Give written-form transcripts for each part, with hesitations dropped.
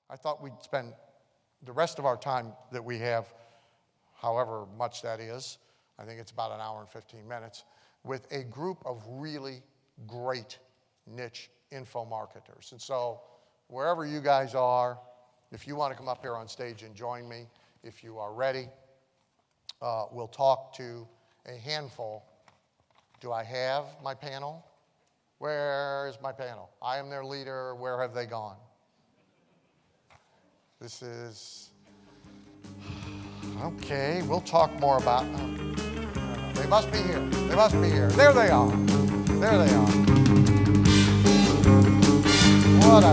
I thought we'd spend the rest of our time that we have, however much that is, I think it's about an hour and 15 minutes, with a group of really great niche info marketers. And so wherever you guys are, if you want to come up here on stage and join me, if you are ready, we'll talk to a handful. Do I have my panel? Where is my panel? I am their leader. Where have they gone? This is, okay, we'll talk more about, they must be here. They must be here. There they are. There they are. What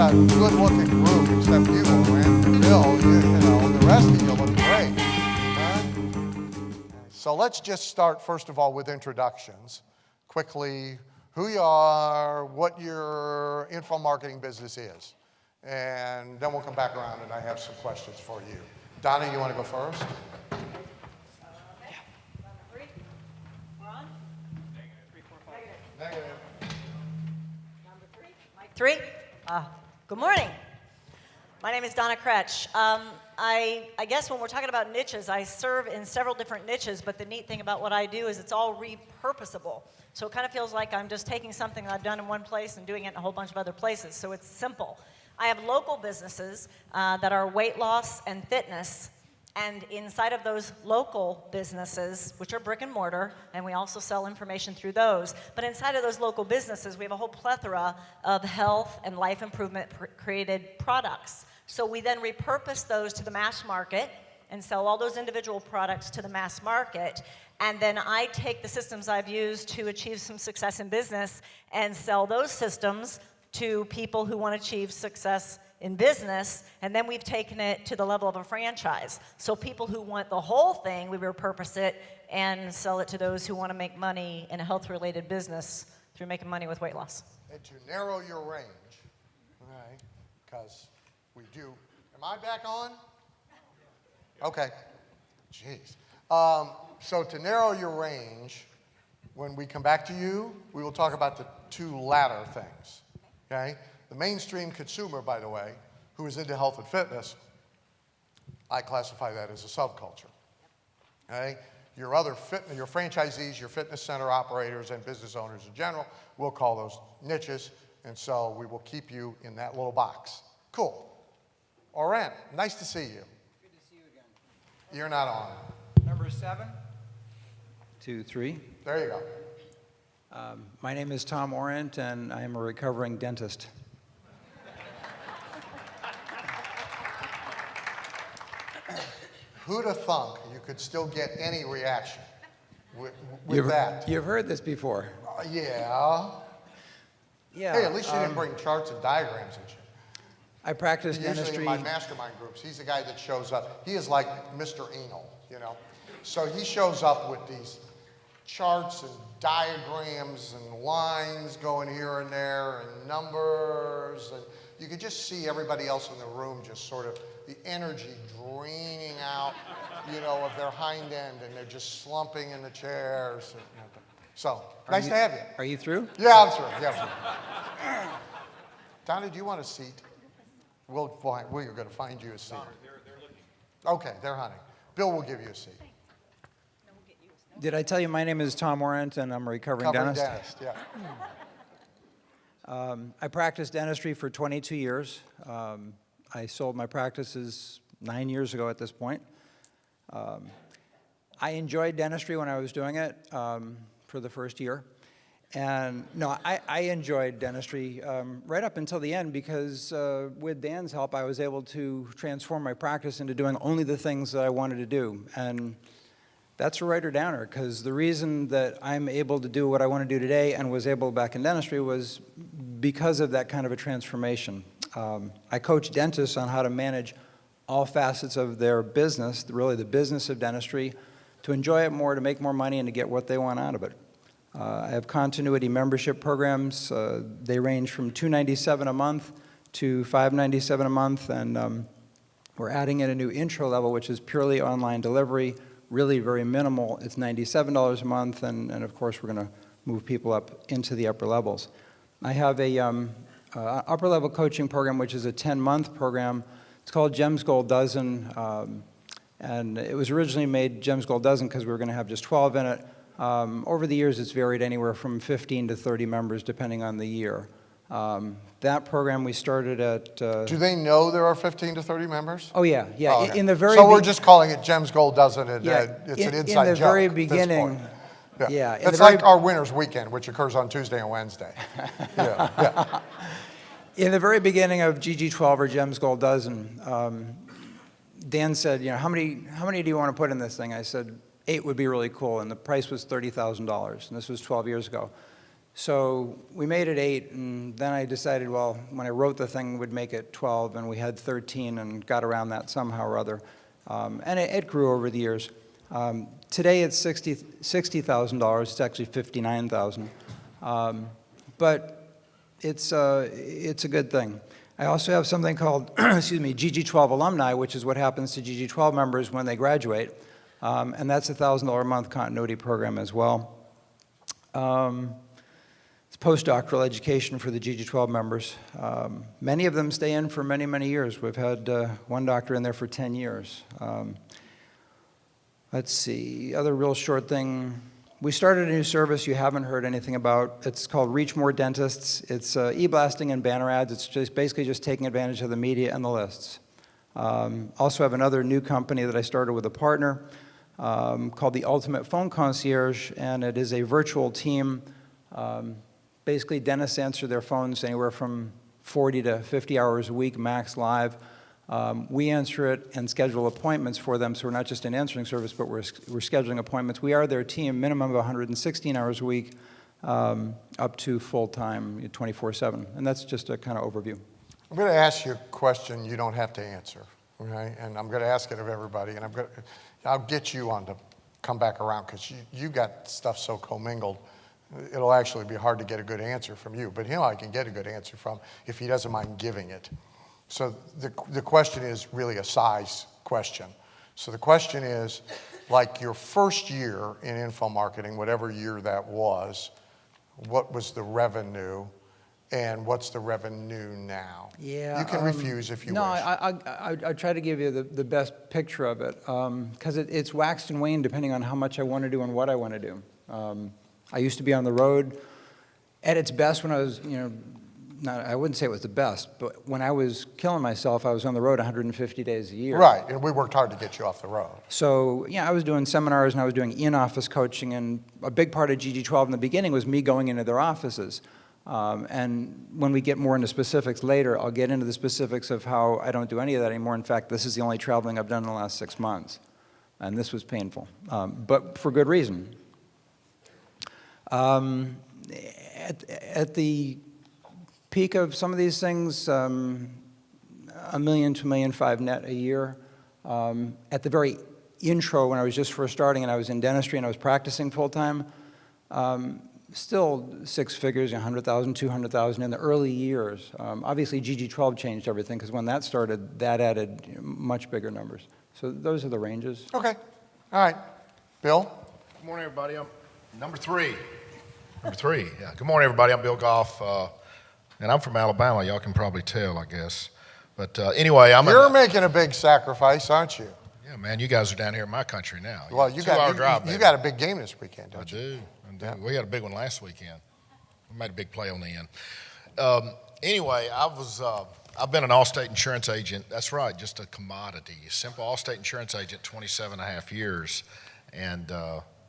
a good-looking group, except you, Oren. Bill, you know, the rest of you look great. Huh? So let's just start, first of all, with introductions. Quickly, who you are, what your info marketing business is. And then we'll come back around and I have some questions for you. Donna, you want to go first? Okay. Number 3. We're on? Negative. 3, 4, 5. Negative. Number 3. Mic 3. Good morning. My name is Donna Kretsch. I guess when we're talking about niches, I serve in several different niches, but the neat thing about what I do is it's all repurposable. So it kind of feels like I'm just taking something that I've done in one place and doing it in a whole bunch of other places. So it's simple. I have local businesses that are weight loss and fitness, and inside of those local businesses, which are brick and mortar, and we also sell information through those, but inside of those local businesses, we have a whole plethora of health and life improvement created products. So we then repurpose those to the mass market and sell all those individual products to the mass market, and then I take the systems I've used to achieve some success in business and sell those systems to people who want to achieve success in business, and then we've taken it to the level of a franchise. So people who want the whole thing, we repurpose it and sell it to those who want to make money in a health-related business through making money with weight loss. And to narrow your range, right, because we do, am I back on? Okay, jeez. So to narrow your range, when we come back to you, we will talk about the 2 latter things. Okay? The mainstream consumer, by the way, who is into health and fitness, I classify that as a subculture. Okay? Your franchisees, your fitness center operators, and business owners in general, we'll call those niches, and so we will keep you in that little box. Cool. Oren, nice to see you. Good to see you again. You're not on. Number 7. 2, 3. There you go. My name is Tom Orient, and I am a recovering dentist. Who'd have thunk you could still get any reaction with that? You've heard this before. Yeah. Yeah. Hey, at least you didn't bring charts and diagrams and shit. I practice Usually dentistry. in my mastermind groups, he's the guy that shows up. He is like Mr. Anal, you know. So he shows up with these charts and diagrams and lines going here and there and numbers, and you could just see everybody else in the room just sort of the energy draining out, you know, of their hind end, and they're just slumping in the chairs. And, you know. So nice to have you. Are you through? Yeah, I'm through. Yeah, I'm through. Donna, do you want a seat? We're going to find you a seat. They're looking. Okay, they're hunting. Bill will give you a seat. Did I tell you my name is Tom Orient, and I'm a recovering dentist? Yeah. I practiced dentistry for 22 years. I sold my practices 9 years ago at this point. I enjoyed dentistry when I was doing it for the first year. And no, I enjoyed dentistry right up until the end because with Dan's help, I was able to transform my practice into doing only the things that I wanted to do. And that's a writer-downer, because the reason that I'm able to do what I want to do today and was able back in dentistry was because of that kind of a transformation. I coach dentists on how to manage all facets of their business, really the business of dentistry, to enjoy it more, to make more money, and to get what they want out of it. I have continuity membership programs. They range from $297 a month to $597 a month, and we're adding in a new intro level, which is purely online delivery, really very minimal. It's $97 a month, and of course we're going to move people up into the upper levels. I have a upper-level coaching program, which is a 10-month program. It's called Gems Gold Dozen, and it was originally made Gems Gold Dozen because we were going to have just 12 in it. Over the years, it's varied anywhere from 15 to 30 members, depending on the year. That program we started at... Do they know there are 15 to 30 members? Oh, yeah, yeah. Oh, okay. In the very so we're just calling it Gems Gold Dozen, and yeah, it's an inside joke. In the very at this beginning... point. Yeah, yeah it's like our Winners Weekend, which occurs on Tuesday and Wednesday. Yeah, yeah. In the very beginning of GG12 or Gems Gold Dozen, Dan said, you know, how many do you want to put in this thing? I said, 8 would be really cool, and the price was $30,000, and this was 12 years ago. So we made it 8, and then I decided, well, when I wrote the thing, we'd make it 12, and we had 13 and got around that somehow or other. And it grew over the years. Today it's $60,000. It's actually $59,000. But it's a good thing. I also have something called, excuse me, GG12 Alumni, which is what happens to GG12 members when they graduate. And that's a $1,000 a month continuity program as well. It's postdoctoral education for the GG12 members. Many of them stay in for many, many years. We've had one doctor in there for 10 years. Let's see, other real short thing. We started a new service you haven't heard anything about. It's called Reach More Dentists. It's e-blasting and banner ads. It's just basically just taking advantage of the media and the lists. Also have another new company that I started with a partner called the Ultimate Phone Concierge, and it is a virtual team. Basically, dentists answer their phones anywhere from 40 to 50 hours a week, max live. We answer it and schedule appointments for them, so we're not just an answering service, but we're scheduling appointments. We are their team, minimum of 116 hours a week, up to full-time, 24/7. And that's just a kind of overview. I'm going to ask you a question you don't have to answer, okay? And I'm going to ask it of everybody, and I'll get you on to come back around, because you got stuff so commingled, it'll actually be hard to get a good answer from you. But him I can get a good answer from if he doesn't mind giving it. So the question is really a size question. So the question is, like your first year in info marketing, whatever year that was, what was the revenue, and what's the revenue now? Yeah. You can refuse if you no, wish. I try to give you the best picture of it, because it's waxed and waned depending on how much I want to do and what I want to do. I used to be on the road at its best when I was, I wouldn't say it was the best, but when I was killing myself, I was on the road 150 days a year. Right, and we worked hard to get you off the road. So, yeah, I was doing seminars and I was doing in-office coaching, and a big part of GG12 in the beginning was me going into their offices. And when we get more into specifics later, I'll get into the specifics of how I don't do any of that anymore. In fact, this is the only traveling I've done in the last 6 months. And this was painful, but for good reason. At the peak of some of these things, $1 million to $1.5 million net a year. At the very intro, when I was just first starting and I was in dentistry and I was practicing full-time, still 6 figures, 100,000, 200,000 in the early years. Obviously, GG12 changed everything, because when that started, that added much bigger numbers. So those are the ranges. Okay, all right. Bill? Good morning, everybody. I'm number 3. Number 3, yeah. Good morning, everybody. I'm Bill Goff, and I'm from Alabama. Y'all can probably tell, I guess. But anyway, You're making a big sacrifice, aren't you? Yeah, man, you guys are down here in my country now. Well, you got a big game this weekend, don't you? I do. Yeah. We had a big one last weekend. We made a big play on the end. Anyway, I've been an Allstate insurance agent. That's right, just a commodity. Simple Allstate insurance agent, 27 and a half years. And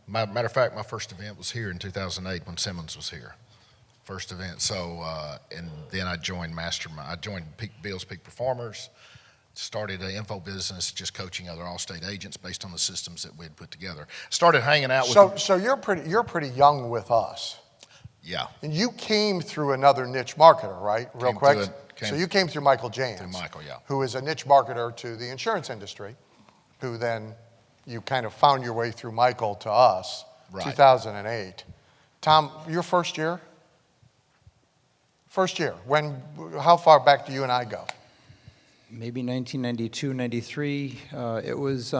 matter of fact, my first event was here in 2008 when Simmons was here. First event. So, and then I joined Mastermind. I joined Bill's Peak Performers. Started an info business, just coaching other Allstate agents based on the systems that we had put together. Started hanging out with. So you're pretty young with us. Yeah. And you came through another niche marketer, right? Real quick. So you came through Michael James. Through Michael, yeah. Who is a niche marketer to the insurance industry, who then you kind of found your way through Michael to us, right. 2008. Tom, your first year? First year. How far back do you and I go? Maybe 1992, 93. It was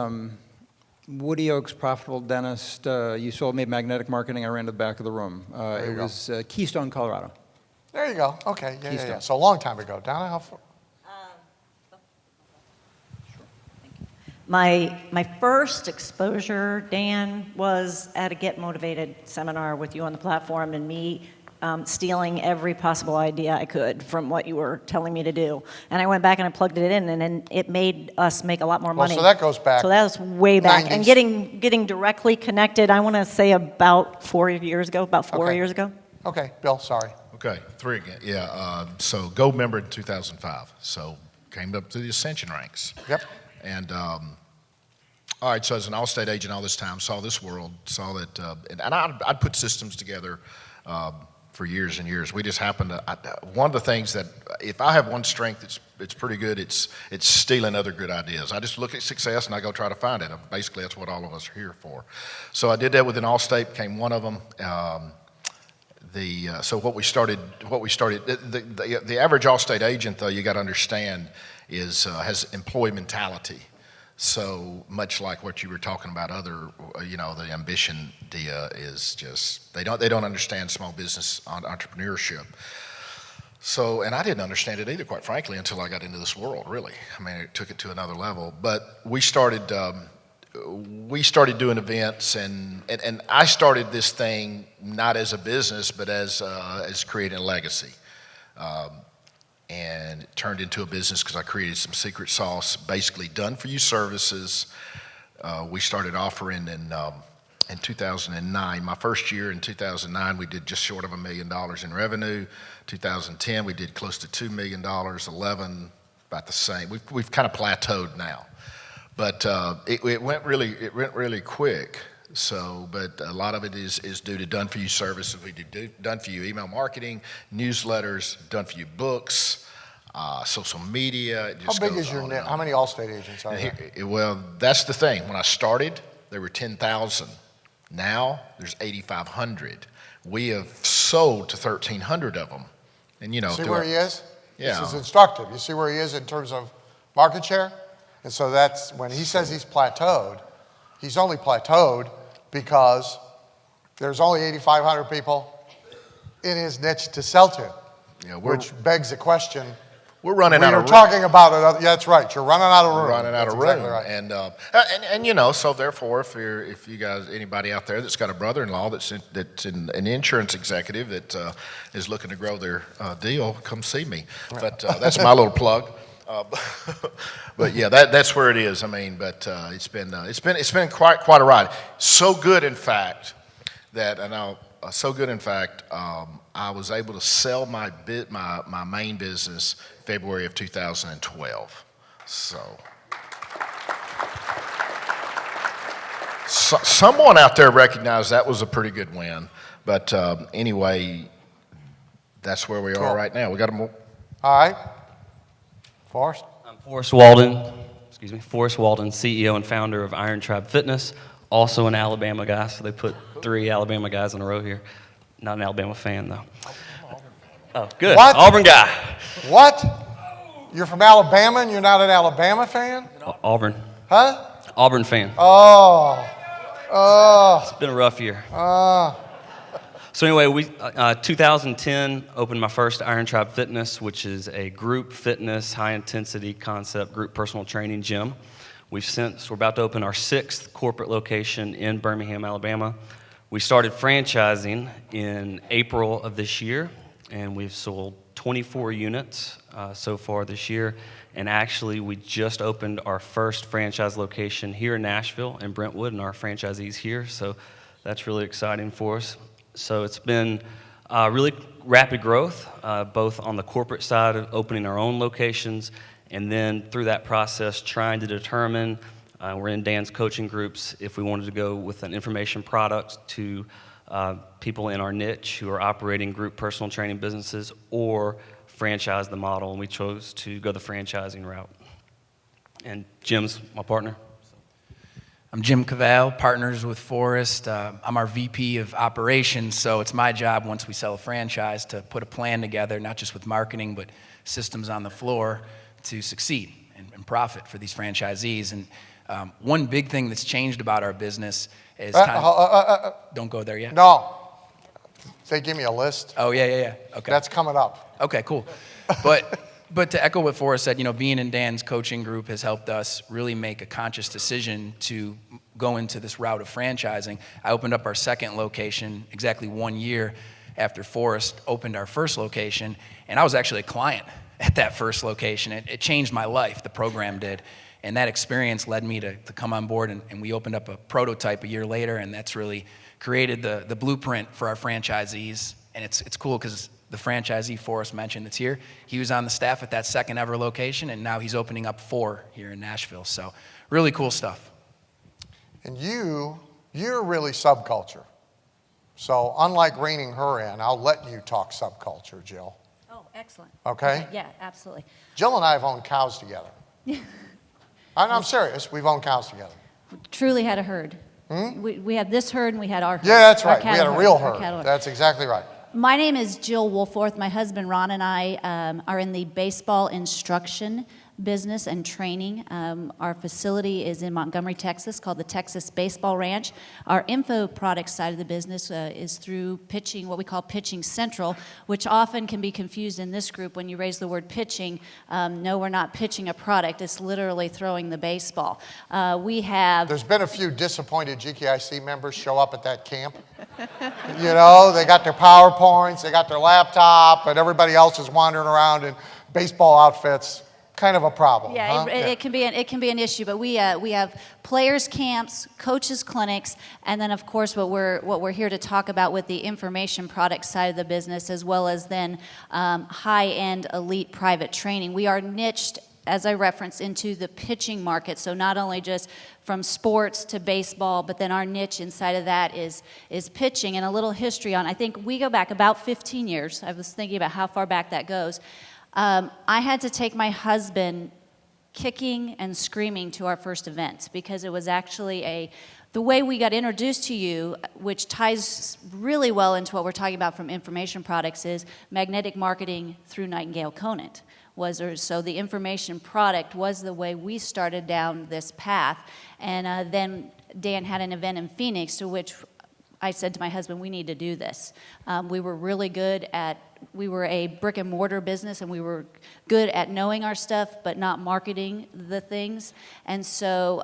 Woody Oak's Profitable Dentist. You sold me magnetic marketing. I ran to the back of the room. It was Keystone, Colorado. There you go. Okay, yeah. Keystone. So a long time ago. Donna, how far? My first exposure, Dan, was at a Get Motivated seminar with you on the platform and me stealing every possible idea I could from what you were telling me to do. And I went back and I plugged it in, and then it made us make a lot more money. So that goes back. So that was way back. 90s. And getting directly connected, I want to say about 4 years ago, about four Okay. years ago. Okay, Bill, sorry. Okay, 3 again. Yeah, so gold member in 2005. So came up through the Ascension ranks. Yep. And all right, so as an Allstate agent all this time, saw this world, saw that, and I'd put systems together for years and years. We just happened to, one of the things that, if I have one strength it's pretty good, it's stealing other good ideas. I just look at success and I go try to find it. Basically, that's what all of us are here for. So I did that within Allstate, became one of them. So what we started, the average Allstate agent, though, you got to understand, has employee mentality. So much like what you were talking about, the ambition is just they don't understand small business entrepreneurship. So, and I didn't understand it either, quite frankly, until I got into this world. Really, I mean, it took it to another level. But we started doing events, and I started this thing not as a business, but as creating a legacy. And it turned into a business because I created some secret sauce, basically done-for-you services. We started offering in 2009. My first year in 2009, we did just short of $1 million in revenue. 2010, we did close to $2 million. 11, about the same. We've kind of plateaued now, but it went really quick. So, but a lot of it is due to done-for-you services. We do done-for-you email marketing, newsletters, done-for-you books, social media. It How just big goes is your on net? and How on. many Allstate agents are there? Well, that's the thing. When I started, there were 10,000. Now, there's 8,500. We have sold to 1,300 of them. And, See where he is? Yeah. This is instructive. You see where he is in terms of market share? And so that's when he says he's plateaued, he's only plateaued because there's only 8,500 people in his niche to sell to, Yeah, which begs the question. We're running We out were of room. talking about it. Yeah, that's right. You're running out of room. We're running out That's of room, exactly right. and so therefore, if you guys, anybody out there that's got a brother-in-law that's an insurance executive that is looking to grow their deal, come see me. But that's my little plug. But yeah, that's where it is. I mean, but it's been quite a ride. So good, in fact, that I was able to sell my main business February of 2012. So someone out there recognized that was a pretty good win. But anyway, that's where we are right now. We got them. All right. Forrest? I'm Forrest Walden, CEO and founder of Iron Tribe Fitness, also an Alabama guy, so they put 3 Alabama guys in a row here. Not an Alabama fan, though. Oh, good. What? Auburn guy. What? You're from Alabama and you're not an Alabama fan? Auburn. Huh? Auburn fan. Oh. It's been a rough year. So anyway, 2010 opened my first Iron Tribe Fitness, which is a group fitness, high-intensity concept group personal training gym. We're about to open our 6th corporate location in Birmingham, Alabama. We started franchising in April of this year, and we've sold 24 units so far this year. And actually, we just opened our first franchise location here in Nashville and Brentwood, and our franchisees here. So that's really exciting for us. So it's been really rapid growth, both on the corporate side of opening our own locations, and then through that process trying to determine, we're in Dan's coaching groups, if we wanted to go with an information product to people in our niche who are operating group personal training businesses or franchise the model, and we chose to go the franchising route. And Jim's my partner. I'm Jim Cavell, partners with Forrest. I'm our VP of operations, so it's my job once we sell a franchise to put a plan together, not just with marketing, but systems on the floor to succeed and profit for these franchisees. And one big thing that's changed about our business is don't go there yet. No. They give me a list. Oh, yeah. Okay. That's coming up. Okay, cool. But to echo what Forrest said, being in Dan's coaching group has helped us really make a conscious decision to go into this route of franchising. I opened up our second location exactly 1 year after Forrest opened our first location, and I was actually a client at that first location. It changed my life, the program did. And that experience led me to come on board, and we opened up a prototype a year later, and that's really created the blueprint for our franchisees. And it's cool because the franchisee Forrest mentioned that's here, he was on the staff at that second ever location, and now he's opening up 4 here in Nashville. So really cool stuff. And you're really subculture. So unlike reining her in, I'll let you talk subculture, Jill. Oh, excellent. Okay? Yeah, absolutely. Jill and I have owned cows together. I'm serious. We've owned cows together. Truly had a herd. We had this herd and we had our herd. Yeah, that's our right. We had a cattle real our herd. cattle That's exactly right. My name is Jill Woolforth. My husband Ron and I are in the baseball instruction business and training. Our facility is in Montgomery, Texas, called the Texas Baseball Ranch. Our info product side of the business is through pitching, what we call Pitching Central, which often can be confused in this group when you raise the word pitching. No, we're not pitching a product. It's literally throwing the baseball. There's been a few disappointed GKIC members show up at that camp. They got their PowerPoints, they got their laptop, and everybody else is wandering around in baseball outfits. Kind of a problem. Yeah, huh? it can be an issue, but we have players camps, coaches clinics, and then of course what we're here to talk about with the information product side of the business, as well as then high-end elite private training. We are niched, as I referenced, into the pitching market. So not only just from sports to baseball, but then our niche inside of that is pitching. And a little history on, I think we go back about 15 years. I was thinking about how far back that goes. I had to take my husband kicking and screaming to our first event because it was actually the way we got introduced to you, which ties really well into what we're talking about from information products, is magnetic marketing through Nightingale Conant. So the information product was the way we started down this path. And then Dan had an event in Phoenix to which I said to my husband, we need to do this. We were really good we were a brick and mortar business, and we were good at knowing our stuff, but not marketing the things. And so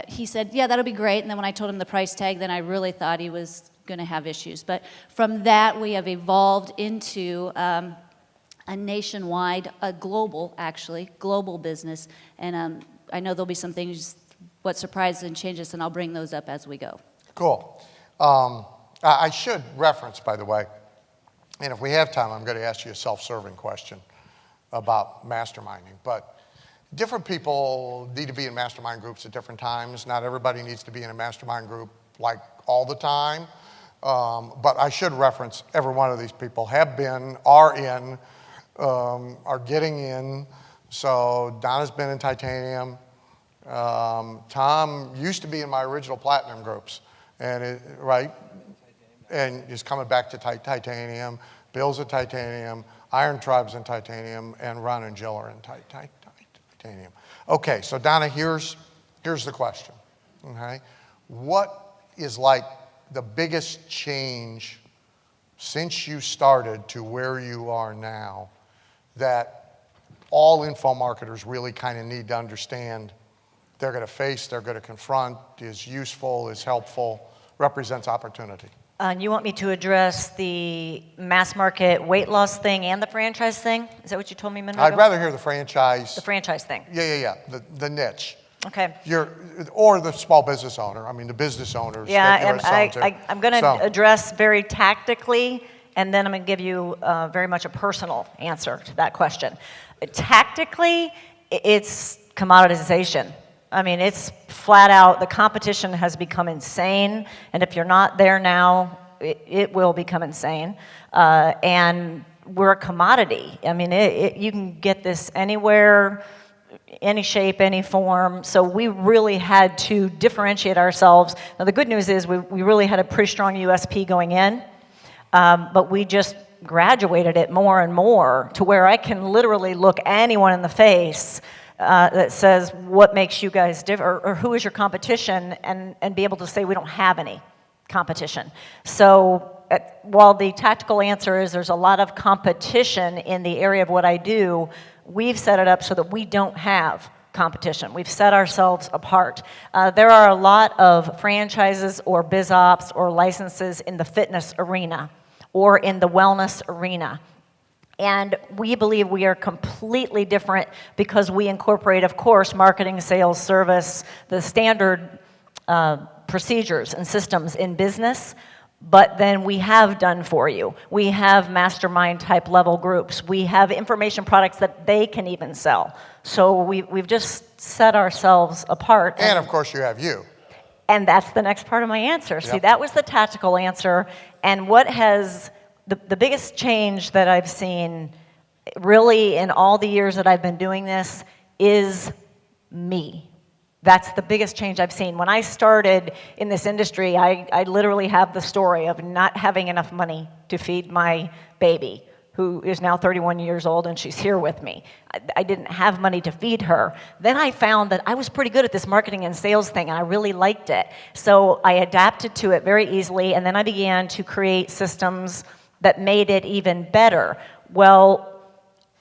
he said, yeah, that'll be great. And then when I told him the price tag, then I really thought he was going to have issues. But from that, we have evolved into a nationwide, global business. And I know there'll be some things, what surprises and changes, and I'll bring those up as we go. Cool. I should reference, by the way, and if we have time, I'm going to ask you a self-serving question about masterminding. But different people need to be in mastermind groups at different times. Not everybody needs to be in a mastermind group like all the time. But I should reference every one of these people have been, are in, are getting in. So Donna's been in Titanium. Tom used to be in my original platinum groups, and and he's coming back to Titanium. Bill's at Titanium. Iron Tribe's in Titanium, and Ron and Jill are in Titanium. Okay, so Donna, here's the question. Okay, what is like the biggest change since you started to where you are now that all info marketers really kind of need to understand they're going to face, they're going to confront, is useful, is helpful, represents opportunity? And you want me to address the mass market weight loss thing and the franchise thing? Is that what you told me a minute ago? I'd rather hear the franchise. The franchise thing. Yeah. The niche. Okay. Or the small business owner. I mean, the business owners. Yeah, I'm going to address very tactically, and then I'm going to give you very much a personal answer to that question. Tactically, it's commoditization. I mean, it's flat out, the competition has become insane, and if you're not there now, it will become insane. And we're a commodity. I mean, you can get this anywhere, any shape, any form, so we really had to differentiate ourselves. Now, the good news is we really had a pretty strong USP going in, but we just graduated it more and more to where I can literally look anyone in the face that says, what makes you guys different, or who is your competition, and be able to say we don't have any competition. So while the tactical answer is there's a lot of competition in the area of what I do, we've set it up so that we don't have competition. We've set ourselves apart. There are a lot of franchises or biz ops or licenses in the fitness arena or in the wellness arena. And we believe we are completely different because we incorporate, of course, marketing, sales, service, the standard procedures and systems in business, but then we have done for you. We have mastermind type level groups. We have information products that they can even sell. So we've just set ourselves apart. And of course you have you. And that's the next part of my answer. Yep. See, that was the tactical answer. And what has the biggest change that I've seen really in all the years that I've been doing this is me. That's the biggest change I've seen. When I started in this industry, I literally have the story of not having enough money to feed my baby, who is now 31 years old, and she's here with me. I didn't have money to feed her. Then I found that I was pretty good at this marketing and sales thing, and I really liked it. So I adapted to it very easily, and then I began to create systems that made it even better. Well,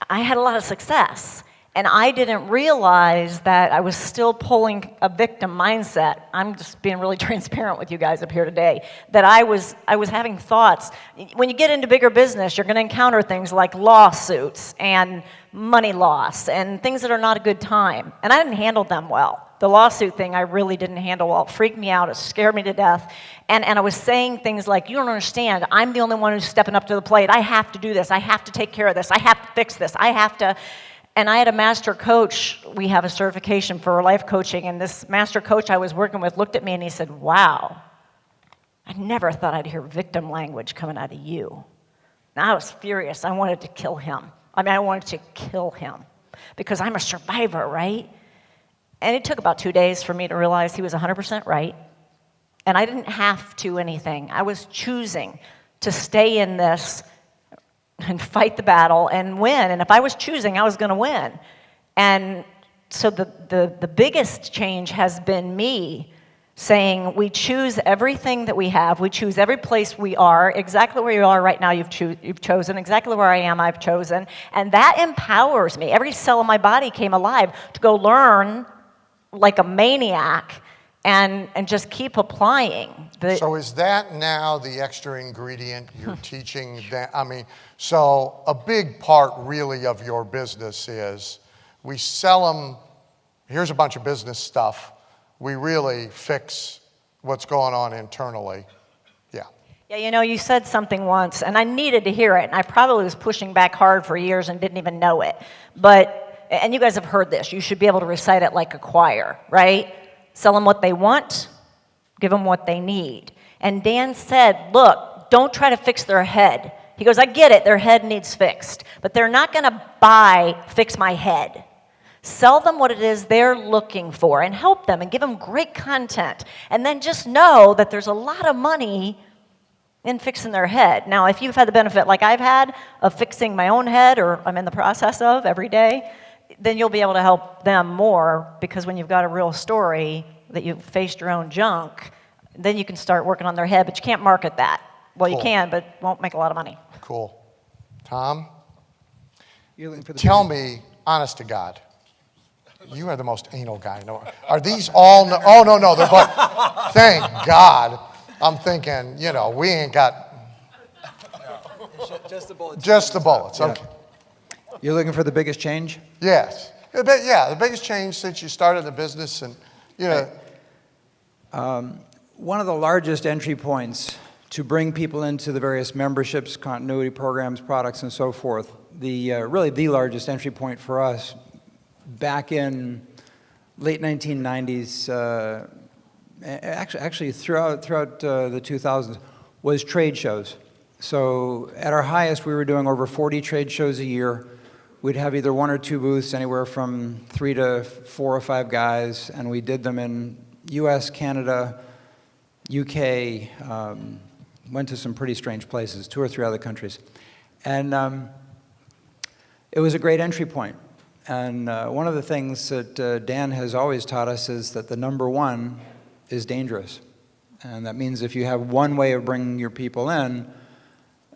I had a lot of success. And I didn't realize that I was still pulling a victim mindset. I'm just being really transparent with you guys up here today. That I was having thoughts. When you get into bigger business, you're going to encounter things like lawsuits and money loss and things that are not a good time. And I didn't handle them well. The lawsuit thing I really didn't handle well. It freaked me out. It scared me to death. And I was saying things like, you don't understand. I'm the only one who's stepping up to the plate. I have to do this. I have to take care of this. I have to fix this. I have to... And I had a master coach. We have a certification for life coaching, and this master coach I was working with looked at me and he said, wow, I never thought I'd hear victim language coming out of you. And I was furious. I wanted to kill him. I wanted to kill him because I'm a survivor, right? And it took about 2 days for me to realize he was 100% right, and I didn't have to anything. I was choosing to stay in this and fight the battle and win. And if I was choosing, I was going to win. And so the biggest change has been me saying we choose everything that we have. We choose every place we are. Exactly where you are right now, you've chosen. Exactly where I am, I've chosen. And that empowers me. Every cell in my body came alive to go learn like a maniac and just keep applying. So is that now the extra ingredient you're teaching? So a big part really of your business is we sell them, here's a bunch of business stuff. We really fix what's going on internally. Yeah. Yeah, you said something once, and I needed to hear it, and I probably was pushing back hard for years and didn't even know it. And you guys have heard this. You should be able to recite it like a choir, right? Sell them what they want, give them what they need. And Dan said, look, don't try to fix their head. He goes, I get it, their head needs fixed, but they're not going to fix my head. Sell them what it is they're looking for and help them and give them great content. And then just know that there's a lot of money in fixing their head. Now, if you've had the benefit like I've had of fixing my own head, or I'm in the process of every day, then you'll be able to help them more, because when you've got a real story that you've faced your own junk, then you can start working on their head, but you can't market that. Well, Cool. You can, but won't make a lot of money. Cool. Tom, You're looking for the tell me, honest to God, you are the most anal guy I know. Are these all, oh, no, they're but, thank God. I'm thinking, we ain't got, just the bullets. just the bullets, okay. You're looking for the biggest change? Yes. The biggest change since you started the business and, One of the largest entry points to bring people into the various memberships, continuity programs, products, and so forth, really the largest entry point for us back in late 1990s, actually throughout the 2000s, was trade shows. So at our highest, we were doing over 40 trade shows a year. We'd have either 1 or 2 booths, anywhere from 3 to 4 or 5 guys, and we did them in US, Canada, UK, went to some pretty strange places, 2 or 3 other countries. And it was a great entry point. And one of the things that Dan has always taught us is that the number one is dangerous. And that means if you have one way of bringing your people in,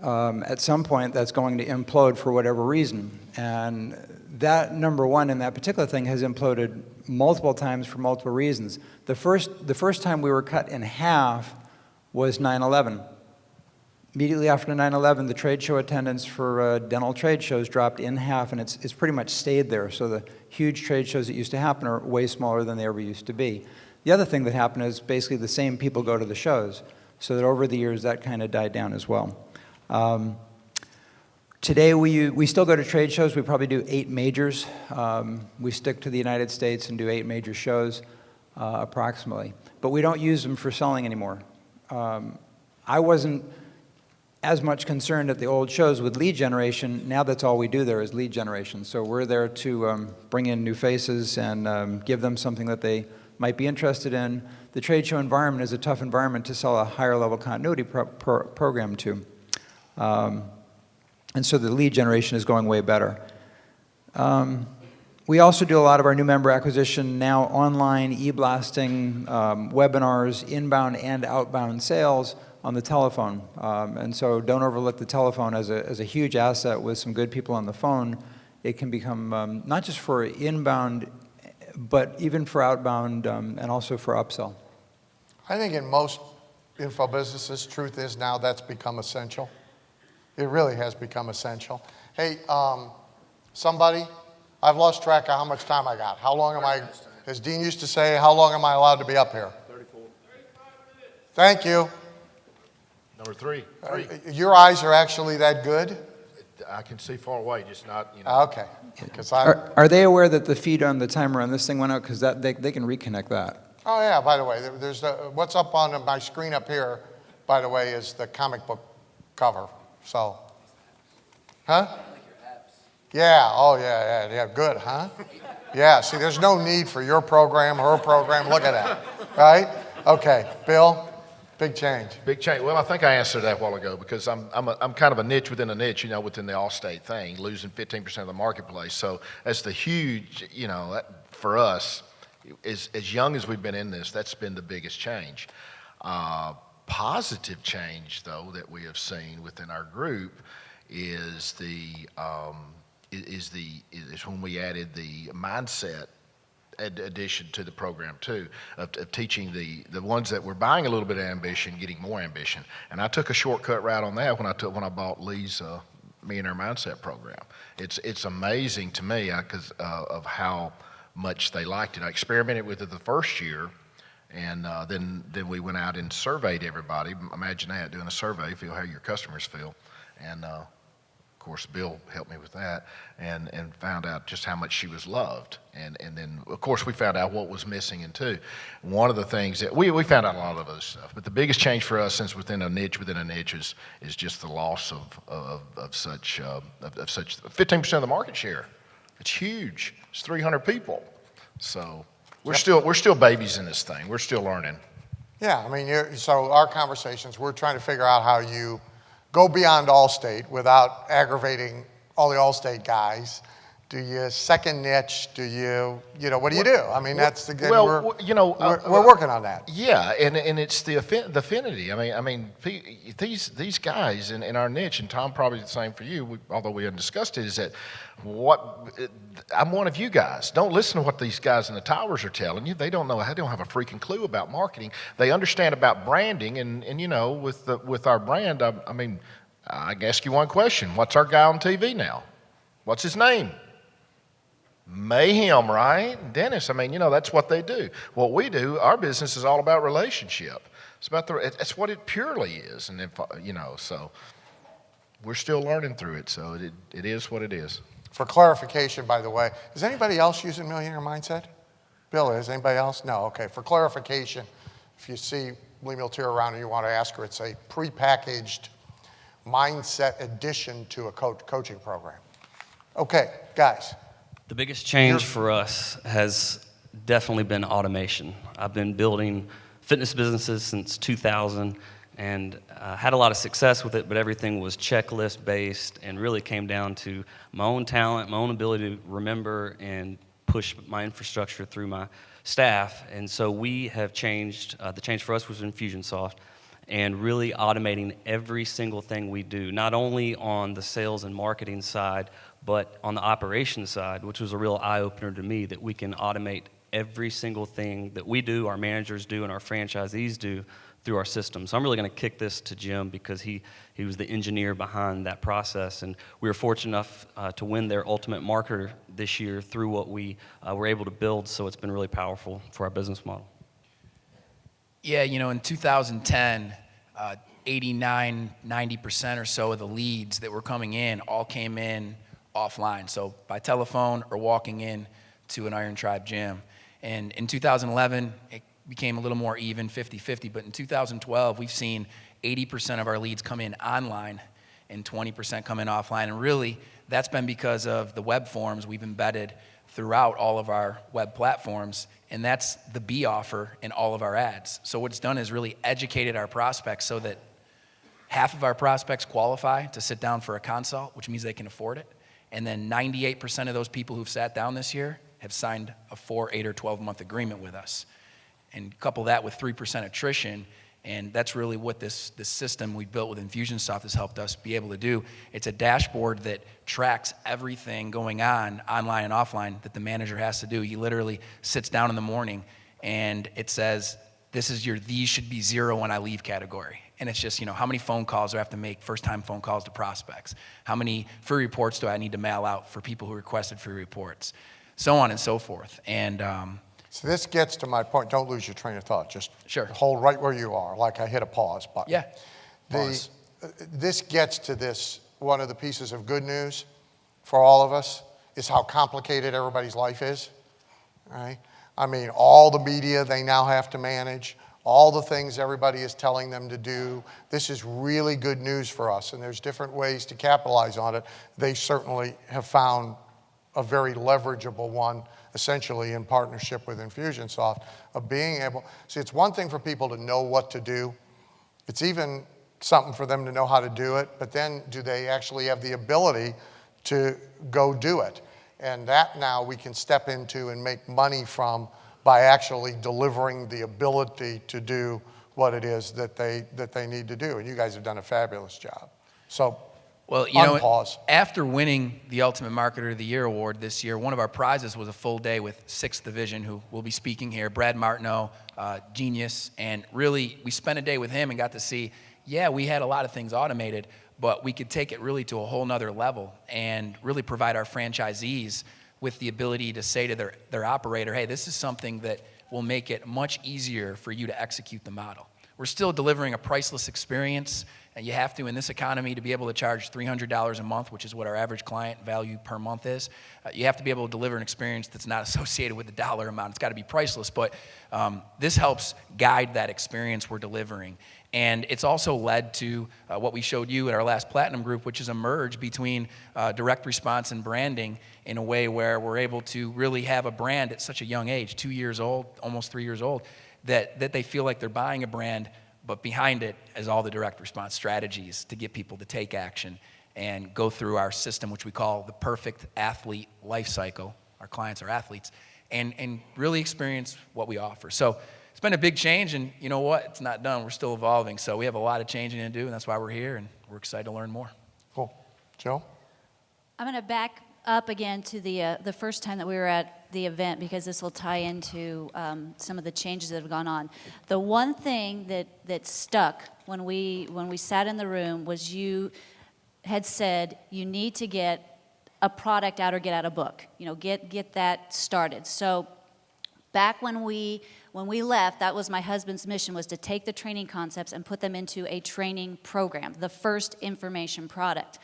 at some point that's going to implode for whatever reason. And that, number one, in that particular thing has imploded multiple times for multiple reasons. The first time we were cut in half was 9/11. Immediately after 9/11, the trade show attendance for dental trade shows dropped in half, and it's pretty much stayed there. So the huge trade shows that used to happen are way smaller than they ever used to be. The other thing that happened is basically the same people go to the shows, so that over the years that kind of died down as well. Today we still go to trade shows. We probably do 8 majors. We stick to the United States and do 8 major shows approximately. But we don't use them for selling anymore. I wasn't as much concerned at the old shows with lead generation. Now that's all we do there is lead generation. So we're there to bring in new faces and give them something that they might be interested in. The trade show environment is a tough environment to sell a higher level continuity program to. And so the lead generation is going way better. We also do a lot of our new member acquisition now online, e-blasting, webinars, inbound and outbound sales on the telephone. And so don't overlook the telephone as a huge asset. With some good people on the phone, it can become not just for inbound, but even for outbound and also for upsell. I think in most info businesses, truth is now that's become essential. It really has become essential. Hey, somebody, I've lost track of how much time I got. How long am I, as Dean used to say, how long am I allowed to be up here? 35 minutes. Thank you. Number 3. Your eyes are actually that good? I can see far away, just not, Okay. Because Are they aware that the feed on the timer on this thing went out? Because they can reconnect that. Oh yeah, by the way, there's what's up on my screen up here, by the way, is the comic book cover. So, huh? Yeah, oh yeah, good, huh? Yeah, see, there's no need for your program, her program, look at that, right? Okay, Bill, big change. Big change. Well, I think I answered that a while ago because I'm kind of a niche within a niche, within the Allstate thing, losing 15% of the marketplace. So that's the huge, that for us, as young as we've been in this, that's been the biggest change. Positive change, though, that we have seen within our group is when we added the mindset addition to the program too, of teaching the ones that were buying a little bit of ambition, getting more ambition. And I took a shortcut route on that when I bought Lee's Millionaire Mindset program. It's amazing to me because of how much they liked it. I experimented with it the first year. And then we went out and surveyed everybody. Imagine that, doing a survey, feel how your customers feel. And of course, Bill helped me with that and found out just how much she was loved. And then, of course, we found out what was missing in two. One of the things that we found out a lot of other stuff, but the biggest change for us, since within a niche is just the loss of such 15% of the market share. It's huge. It's 300 people. So we're still babies in this thing. We're still learning. Yeah, I mean, so our conversations, we're trying to figure out how you go beyond Allstate without aggravating all the Allstate guys. Do you second niche? Do you what do you do? I mean, that's the good. Well, we're working on that. Yeah, and it's the affinity. I mean, these guys in our niche, and Tom probably the same for you. Although we hadn't discussed it, is that I'm one of you guys. Don't listen to what these guys in the towers are telling you. They don't know. They don't have a freaking clue about marketing. They understand about branding, and with our brand. I mean, I can ask you one question. What's our guy on TV now? What's his name? Mayhem, right? Dennis, I mean, that's what they do. What we do, our business is all about relationship. It's about it's what it purely is. And so we're still learning through it. So it is what it is. For clarification, by the way, is anybody else using Millionaire Mindset? Bill is. Anybody else? No. Okay. For clarification, if you see Lee Miltier around and you want to ask her, it's a prepackaged mindset addition to a coaching program. Okay, guys. The biggest change for us has definitely been automation. I've been building fitness businesses since 2000 and had a lot of success with it, but everything was checklist based and really came down to my own talent, my own ability to remember and push my infrastructure through my staff. And so we have changed. The change for us was Infusionsoft. and really automating every single thing we do, not only on the sales and marketing side, but on the operations side, which was a real eye-opener to me, that we can automate every single thing that we do, our managers do, and our franchisees do through our system. So I'm really going to kick this to Jim because he was the engineer behind that process, and we were fortunate enough to win their Ultimate Marketer this year through what we were able to build, so it's been really powerful for our business model. Yeah, in 2010, 89, 90% or so of the leads that were coming in all came in offline, so by telephone or walking in to an Iron Tribe gym. And in 2011, it became a little more even, 50-50, but in 2012, we've seen 80% of our leads come in online and 20% come in offline, and really, that's been because of the web forms we've embedded throughout all of our web platforms, and that's the B offer in all of our ads. So what it's done is really educated our prospects so that half of our prospects qualify to sit down for a consult, which means they can afford it, and then 98% of those people who've sat down this year have signed a 4, 8, or 12-month agreement with us. And couple that with 3% attrition, and that's really what this system we built with Infusionsoft has helped us be able to do. It's a dashboard that tracks everything going on online and offline that the manager has to do. He literally sits down in the morning and it says, this is your these should be 0 when I leave category. And it's just, how many phone calls do I have to make, first-time phone calls to prospects? How many free reports do I need to mail out for people who requested free reports? So on and so forth. And So this gets to my point. Don't lose your train of thought. Just Sure. hold right where you are, like I hit a pause button. Yeah. Pause. This gets to this, one of the pieces of good news for all of us is how complicated everybody's life is, right? I mean, all the media they now have to manage, all the things everybody is telling them to do. This is really good news for us, and there's different ways to capitalize on it. They certainly have found a very leverageable one, essentially in partnership with Infusionsoft, of being able, see, it's one thing for people to know what to do. It's even something for them to know how to do it, but then do they actually have the ability to go do it? And that now we can step into and make money from by actually delivering the ability to do what it is that they need to do. And you guys have done a fabulous job. So, well, unpause. After winning the Ultimate Marketer of the Year award this year, one of our prizes was a full day with 6th Division, who will be speaking here, Brad Martineau, genius, and really we spent a day with him and got to see, yeah, we had a lot of things automated, but we could take it really to a whole nother level and really provide our franchisees with the ability to say to their operator, hey, this is something that will make it much easier for you to execute the model. We're still delivering a priceless experience, and you have to, in this economy, to be able to charge $300 a month, which is what our average client value per month is. You have to be able to deliver an experience that's not associated with the dollar amount. It's got to be priceless, but this helps guide that experience we're delivering. And it's also led to what we showed you at our last Platinum group, which is a merge between direct response and branding in a way where we're able to really have a brand at such a young age, 2 years old, almost 3 years old, that they feel like they're buying a brand, but behind it is all the direct response strategies to get people to take action and go through our system, which we call the perfect athlete life cycle. Our clients are athletes, and really experience what we offer. So it's been a big change, and you know what? It's not done. We're still evolving. So we have a lot of changing to do, and that's why we're here, and we're excited to learn more. Cool. Joe? I'm going to back up again to the first time that we were at the event, because this will tie into some of the changes that have gone on. The one thing that stuck when we sat in the room was you had said you need to get a product out or get out a book. Get that started. So back when we left, that was my husband's mission, was to take the training concepts and put them into a training program, the first information product.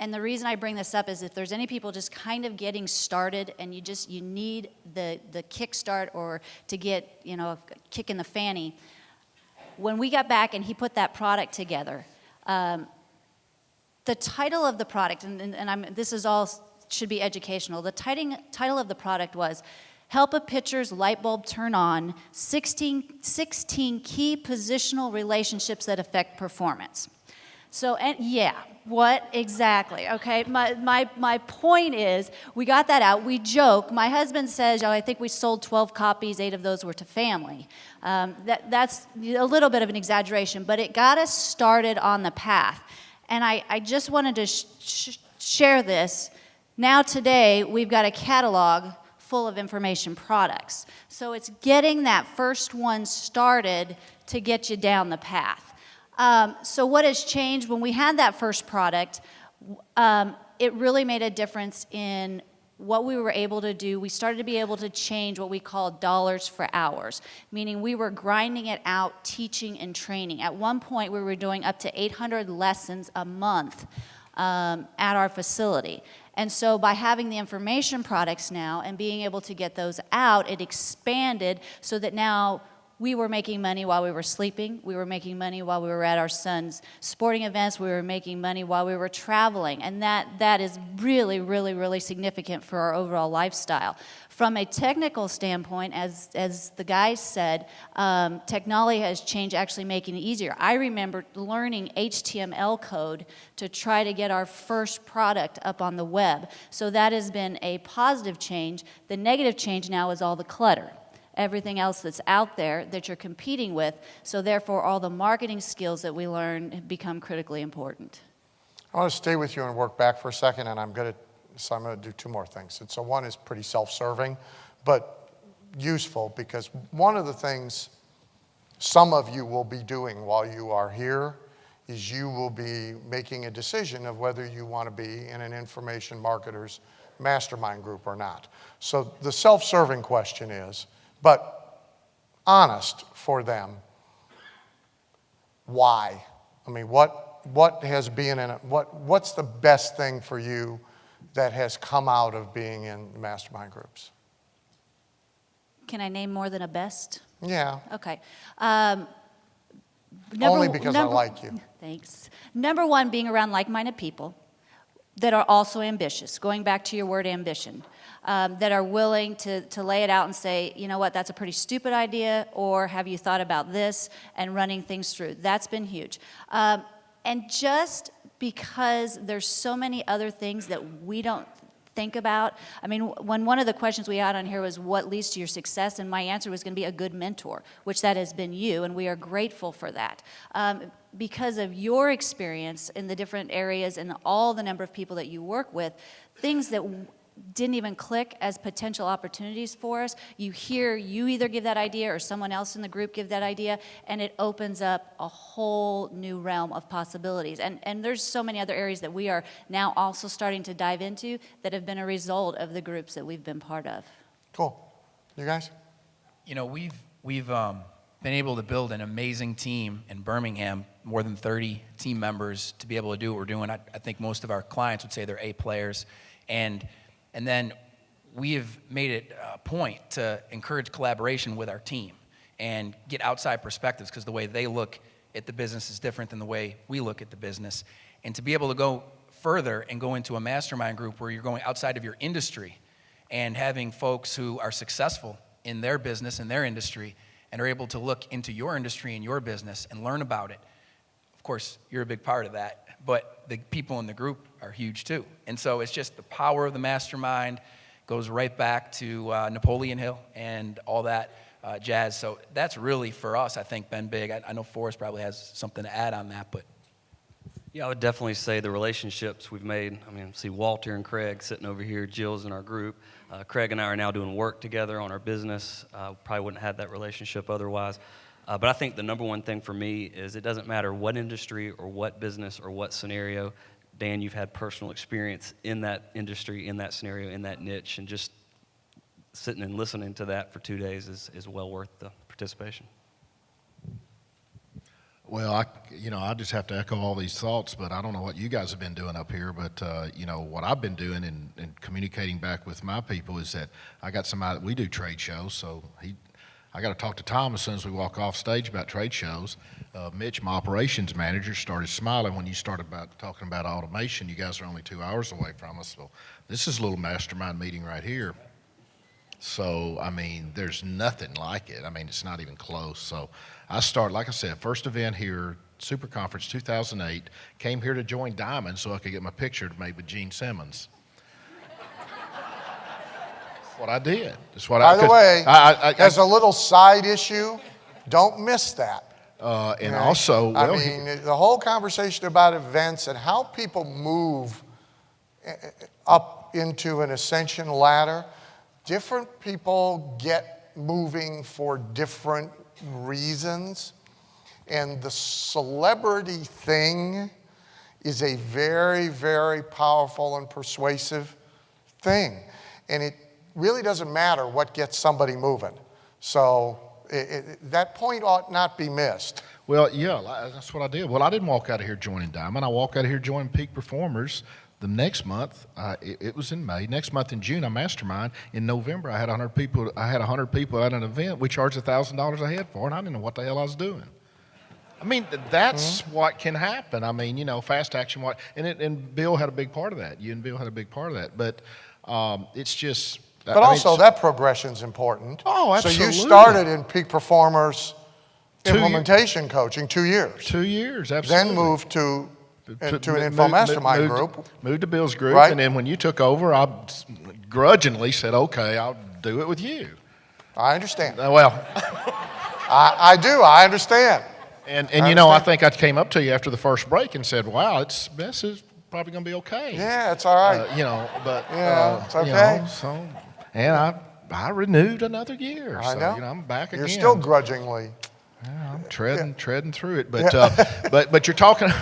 And the reason I bring this up is if there's any people just kind of getting started and you need the kickstart or to get, a kick in the fanny. When we got back and he put that product together, the title of the product, this is all should be educational. The title of the product was Help a Pitcher's Light Bulb Turn On, 16 Key Positional Relationships That Affect Performance. So, and yeah, what exactly? Okay, my point is, we got that out. We joke. My husband says, "Oh, I think we sold 12 copies. 8 of those were to family." That's a little bit of an exaggeration, but it got us started on the path. And I just wanted to share this. Now today, we've got a catalog full of information products. So it's getting that first one started to get you down the path. So what has changed? When we had that first product, it really made a difference in what we were able to do. We started to be able to change what we call dollars for hours, meaning we were grinding it out, teaching and training. At one point, we were doing up to 800 lessons a month at our facility. And so by having the information products now and being able to get those out, it expanded so that now we were making money while we were sleeping. We were making money while we were at our son's sporting events. We were making money while we were traveling. And that is really, really, really significant for our overall lifestyle. From a technical standpoint, as the guys said, technology has changed, actually making it easier. I remember learning HTML code to try to get our first product up on the web. So that has been a positive change. The negative change now is all the clutter. Everything else that's out there that you're competing with, so therefore all the marketing skills that we learn become critically important. I want to stay with you and work back for a second, and I'm going to do 2 more things. And so one is pretty self-serving, but useful, because one of the things some of you will be doing while you are here is you will be making a decision of whether you want to be in an information marketer's mastermind group or not. So the self-serving question is, but honest for them, why? I mean, what has been in it? What's the best thing for you that has come out of being in mastermind groups? Can I name more than a best? Yeah. Okay. Only because I like you. Thanks. Number 1, being around like-minded people that are also ambitious, going back to your word ambition, that are willing to lay it out and say, you know what, that's a pretty stupid idea, or have you thought about this, and running things through. That's been huge. And just because there's so many other things that we don't think about. I mean, when one of the questions we had on here was what leads to your success, and my answer was going to be a good mentor, which that has been you, and we are grateful for that. Because of your experience in the different areas and all the number of people that you work with, things that didn't even click as potential opportunities for us, you either give that idea or someone else in the group give that idea, and it opens up a whole new realm of possibilities. And there's so many other areas that we are now also starting to dive into that have been a result of the groups that we've been part of. Cool. You guys? You know, we've been able to build an amazing team in Birmingham, more than 30 team members to be able to do what we're doing. I think most of our clients would say they're A players. And then we have made it a point to encourage collaboration with our team and get outside perspectives, because the way they look at the business is different than the way we look at the business. And to be able to go further and go into a mastermind group where you're going outside of your industry and having folks who are successful in their business and their industry and are able to look into your industry and your business and learn about it. Of course, you're a big part of that, but the people in the group are huge too. And so it's just the power of the mastermind goes right back to Napoleon Hill and all that jazz. So that's really, for us, I think, been big. I know Forrest probably has something to add on that, but. Yeah, I would definitely say the relationships we've made. I mean, see Walter and Craig sitting over here. Jill's in our group. Craig and I are now doing work together on our business. Probably wouldn't have had that relationship otherwise. But I think the number one thing for me is it doesn't matter what industry or what business or what scenario. Dan, you've had personal experience in that industry, in that scenario, in that niche, and just sitting and listening to that for 2 days is well worth the participation. Well, I just have to echo all these thoughts, but I don't know what you guys have been doing up here, but, what I've been doing in communicating back with my people is that I got somebody, we do trade shows, so I got to talk to Tom as soon as we walk off stage about trade shows. Mitch, my operations manager, started smiling when you started talking about automation. You guys are only 2 hours away from us, so this is a little mastermind meeting right here. So, I mean, there's nothing like it. I mean, it's not even close. So I started, like I said, first event here Super Conference 2008, came here to join Diamond so I could get my picture made with Gene Simmons. That's what I did. That's what By the way, I as a little side issue, don't miss that. and also, well, I mean, the whole conversation about events and how people move up into an ascension ladder, different people get moving for different reasons. And the celebrity thing is a very, very powerful and persuasive thing. And it really doesn't matter what gets somebody moving. So that point ought not be missed. well, yeah, that's what I did. Well, I didn't walk out of here joining Diamond. I walked out of here joining Peak Performers. The next month, it was in May. Next month in June, I Mastermind. In November, I had 100 people. I had 100 people at an event. We charged $1,000 a head for, and I didn't know what the hell I was doing. I mean, that's what can happen. I mean, fast action. And Bill had a big part of that. You and Bill had a big part of that. But it's just. But also, that progression's important. Oh, absolutely. So you started in Peak Performers 2 implementation coaching 2 years. 2 years, absolutely. Then moved to an Info Mastermind group. Moved to Bill's group, Right. and then when you took over, I grudgingly said, "Okay, I'll do it with you." I understand. Well, I do. I understand. and I I understand. think I came up to you after the first break and said, "Wow, this is probably going to be okay." Yeah, it's all right. But Yeah, it's okay. And I renewed another year. I So, know. I'm back You're again. still grudgingly. I'm treading through it, but you're talking.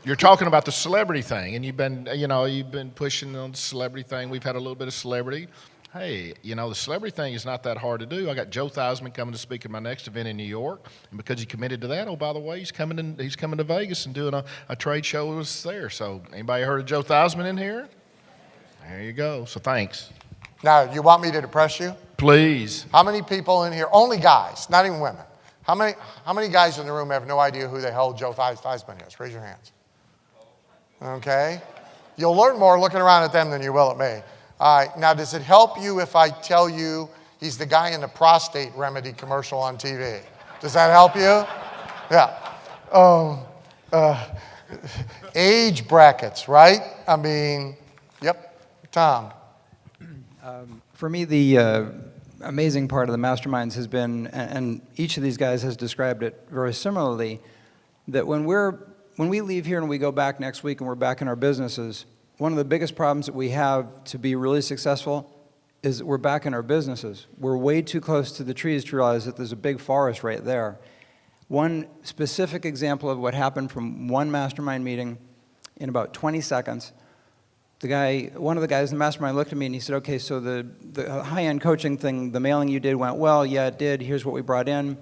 You're talking about the celebrity thing, and you've been pushing on the celebrity thing. We've had a little bit of celebrity. Hey, the celebrity thing is not that hard to do. I got Joe Theismann coming to speak at my next event in New York, and because he committed to that, oh, by the way, he's coming to Vegas and doing a trade show with us there. So, anybody heard of Joe Theismann in here? There you go. So, thanks. Now, you want me to depress you? Please. How many people in here, only guys, not even women, how many guys in the room have no idea who the hell Joe Theismann is? Raise your hands. Okay? You'll learn more looking around at them than you will at me. All right. Now, does it help you if I tell you he's the guy in the prostate remedy commercial on TV? Does that help you? Yeah. Age brackets, right? I mean, yep. Tom. For me, the amazing part of the masterminds has been, and each of these guys has described it very similarly, that when we leave here and we go back next week and we're back in our businesses, one of the biggest problems that we have to be really successful is that we're back in our businesses. We're way too close to the trees to realize that there's a big forest right there. One specific example of what happened from one mastermind meeting in about 20 seconds, one of the guys in the mastermind looked at me and he said, okay, so the high-end coaching thing, the mailing you did went well. Yeah, it did. Here's what we brought in.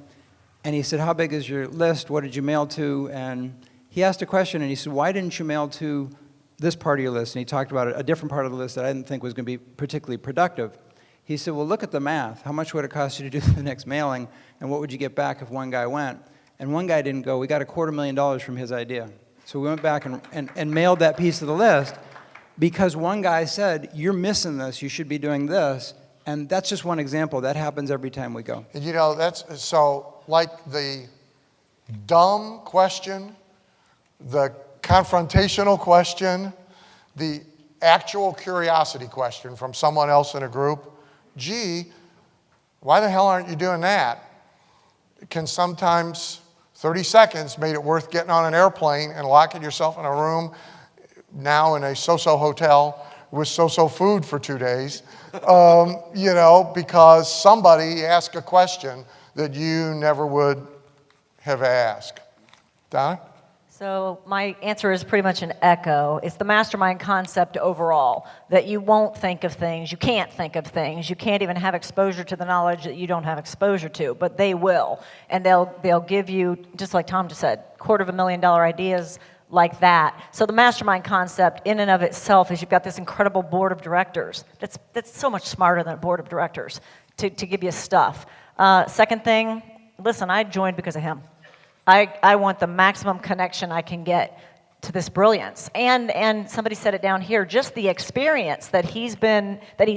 And he said, how big is your list? What did you mail to? And he asked a question and he said, why didn't you mail to this part of your list? And he talked about a different part of the list that I didn't think was going to be particularly productive. He said, well, look at the math. How much would it cost you to do the next mailing? And what would you get back if one guy went? And one guy didn't go. We got $250,000 from his idea. So we went back and mailed that piece of the list because one guy said, you're missing this. You should be doing this. And that's just one example. That happens every time we go. And that's so like the dumb question, the confrontational question, the actual curiosity question from someone else in a group. Gee, why the hell aren't you doing that? Can sometimes 30 seconds made it worth getting on an airplane and locking yourself in a room now in a so-so hotel with so-so food for 2 days, because somebody asked a question that you never would have asked. Donna? So my answer is pretty much an echo. It's the mastermind concept overall, that you won't think of things, you can't think of things, you can't even have exposure to the knowledge that you don't have exposure to, but they will. And they'll give you, just like Tom just said, $250,000 ideas like that. So the mastermind concept in and of itself is you've got this incredible board of directors. That's so much smarter than a board of directors to give you stuff. Second thing, listen, I joined because of him. I want the maximum connection I can get to this brilliance. And somebody said it down here, just the experience that he's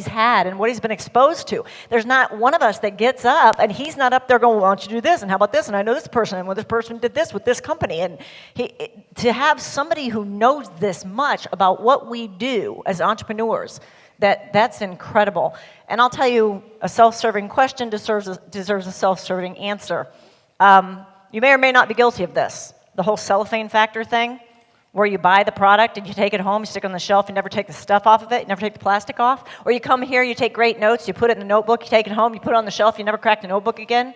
had and what he's been exposed to. There's not one of us that gets up and he's not up there going, why don't you do this, and how about this, and I know this person, and well, this person did this with this company. And to have somebody who knows this much about what we do as entrepreneurs, that's incredible. And I'll tell you, a self-serving question deserves a self-serving answer. You may or may not be guilty of this. The whole cellophane factor thing, where you buy the product and you take it home, you stick it on the shelf, you never take the stuff off of it, you never take the plastic off. Or you come here, you take great notes, you put it in the notebook, you take it home, you put it on the shelf, you never crack the notebook again.